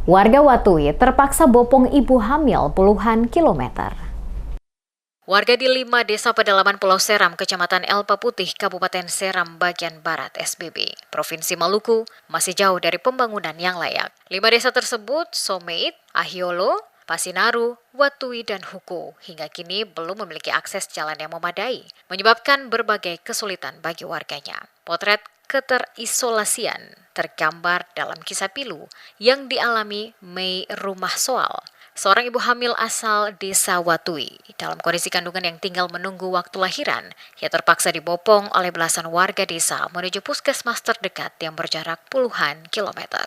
Warga Watui terpaksa bopong ibu hamil puluhan kilometer. Warga di 5 desa pedalaman Pulau Seram, Kecamatan Elpa Putih, Kabupaten Seram, bagian Barat SBB, Provinsi Maluku, masih jauh dari pembangunan yang layak. 5 desa tersebut, Someit, Ahiolo, Pasinaru, Watui, dan Huku, hingga kini belum memiliki akses jalan yang memadai, menyebabkan berbagai kesulitan bagi warganya. Potret keterisolasian tergambar dalam kisah pilu yang dialami Mei Rumah Soal, seorang ibu hamil asal desa Watui. Dalam kondisi kandungan yang tinggal menunggu waktu lahiran, ia terpaksa dibopong oleh belasan warga desa menuju puskesmas terdekat yang berjarak puluhan kilometer.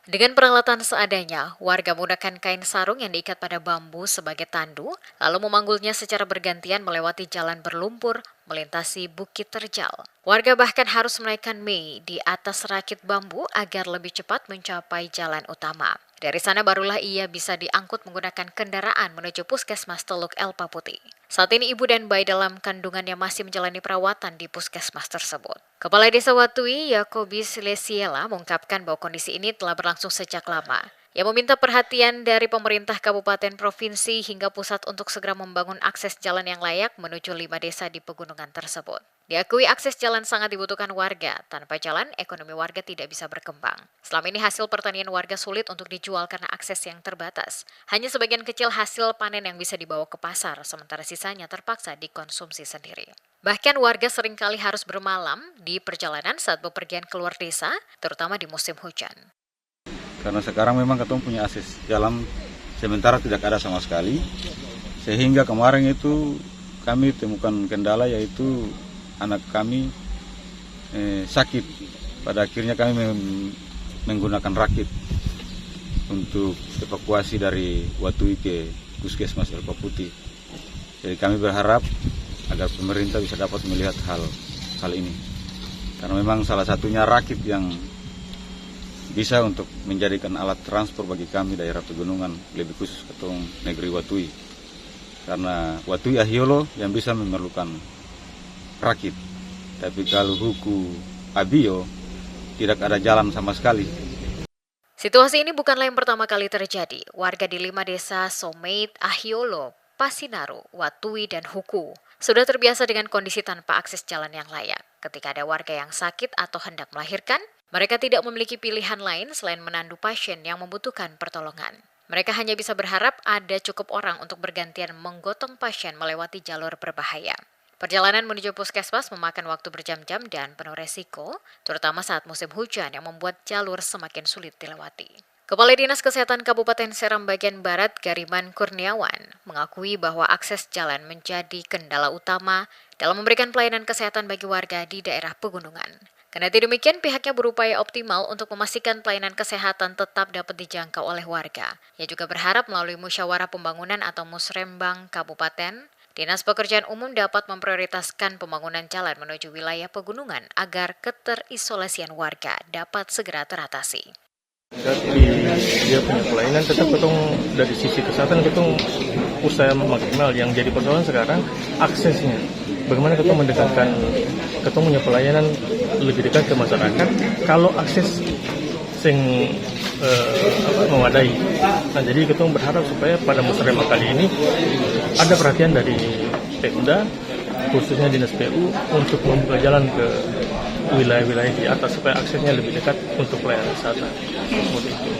Dengan peralatan seadanya, warga menggunakan kain sarung yang diikat pada bambu sebagai tandu, lalu memanggulnya secara bergantian melewati jalan berlumpur, melintasi bukit terjal. Warga bahkan harus menaikkan Mei di atas rakit bambu agar lebih cepat mencapai jalan utama. Dari sana barulah ia bisa diangkut menggunakan kendaraan menuju puskesmas Teluk Elpa Putih. Saat ini ibu dan bayi dalam kandungannya masih menjalani perawatan di puskesmas tersebut. Kepala Desa Watui, Yakobis Lesiela, mengungkapkan bahwa kondisi ini telah berlangsung sejak lama. Ia meminta perhatian dari pemerintah kabupaten, provinsi, hingga pusat untuk segera membangun akses jalan yang layak menuju 5 desa di pegunungan tersebut. Diakui akses jalan sangat dibutuhkan warga. Tanpa jalan, ekonomi warga tidak bisa berkembang. Selama ini hasil pertanian warga sulit untuk dijual karena akses yang terbatas. Hanya sebagian kecil hasil panen yang bisa dibawa ke pasar, sementara sisanya terpaksa dikonsumsi sendiri. Bahkan warga seringkali harus bermalam di perjalanan saat bepergian keluar desa, terutama di musim hujan. Karena sekarang memang ketemu punya akses jalan sementara tidak ada sama sekali, sehingga kemarin itu kami temukan kendala yaitu anak kami sakit. Pada akhirnya kami menggunakan rakit untuk evakuasi dari Watui ke Puskesmas Elpa Putih. Jadi kami berharap agar pemerintah bisa dapat melihat hal ini. Karena memang salah satunya rakit yang bisa untuk menjadikan alat transport bagi kami daerah pegunungan, lebih khusus ketong negeri Watui. Karena Watui Ahiolo yang bisa memerlukan rakit, tapi kalau Huku Abio tidak ada jalan sama sekali. Situasi ini bukanlah yang pertama kali terjadi. Warga di 5 desa Someit, Ahiolo, Pasinaru, Watui, dan Huku sudah terbiasa dengan kondisi tanpa akses jalan yang layak. Ketika ada warga yang sakit atau hendak melahirkan, mereka tidak memiliki pilihan lain selain menandu pasien yang membutuhkan pertolongan. Mereka hanya bisa berharap ada cukup orang untuk bergantian menggotong pasien melewati jalur berbahaya. Perjalanan menuju puskesmas memakan waktu berjam-jam dan penuh resiko, terutama saat musim hujan yang membuat jalur semakin sulit dilewati. Kepala Dinas Kesehatan Kabupaten Seram bagian Barat, Gariman Kurniawan, mengakui bahwa akses jalan menjadi kendala utama dalam memberikan pelayanan kesehatan bagi warga di daerah pegunungan. Kendati demikian, pihaknya berupaya optimal untuk memastikan pelayanan kesehatan tetap dapat dijangkau oleh warga. Ia juga berharap melalui musyawarah pembangunan atau musrembang kabupaten, Dinas Pekerjaan Umum dapat memprioritaskan pembangunan jalan menuju wilayah pegunungan agar keterisolasian warga dapat segera teratasi. Dia punya pelayanan tetap ketong dari sisi kesehatan ketong usaha maksimal. Yang jadi persoalan sekarang aksesnya. Bagaimana ketong mendekatkan ketong punya pelayanan lebih dekat ke masyarakat kalau akses sing memadai. Nah, jadi ketong berharap supaya pada musrembang kali ini ada perhatian dari Pemda, khususnya Dinas PU untuk membuka jalan ke wilayah-wilayah di atas supaya aksesnya lebih dekat untuk pelayanan kesehatan. Seperti itu.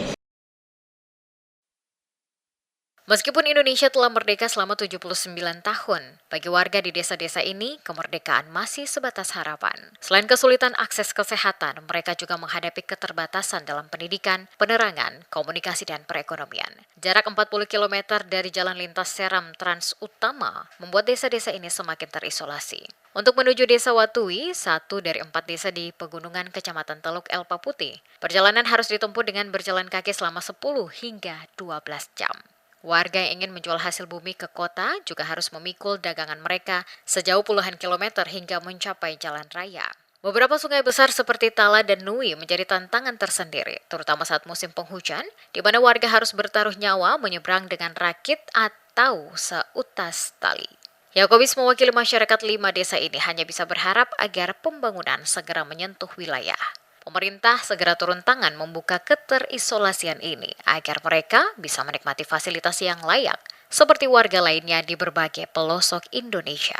Meskipun Indonesia telah merdeka selama 79 tahun, bagi warga di desa-desa ini, kemerdekaan masih sebatas harapan. Selain kesulitan akses kesehatan, mereka juga menghadapi keterbatasan dalam pendidikan, penerangan, komunikasi, dan perekonomian. Jarak 40 km dari jalan lintas Seram Trans Utama membuat desa-desa ini semakin terisolasi. Untuk menuju desa Watui, 1 dari 4 desa di pegunungan Kecamatan Teluk Elpa Putih, perjalanan harus ditempuh dengan berjalan kaki selama 10 hingga 12 jam. Warga yang ingin menjual hasil bumi ke kota juga harus memikul dagangan mereka sejauh puluhan kilometer hingga mencapai jalan raya. Beberapa sungai besar seperti Tala dan Nui menjadi tantangan tersendiri, terutama saat musim penghujan, di mana warga harus bertaruh nyawa menyeberang dengan rakit atau seutas tali. Yakobis mewakili masyarakat 5 desa ini hanya bisa berharap agar pembangunan segera menyentuh wilayah. Pemerintah segera turun tangan membuka keterisolasian ini agar mereka bisa menikmati fasilitas yang layak seperti warga lainnya di berbagai pelosok Indonesia.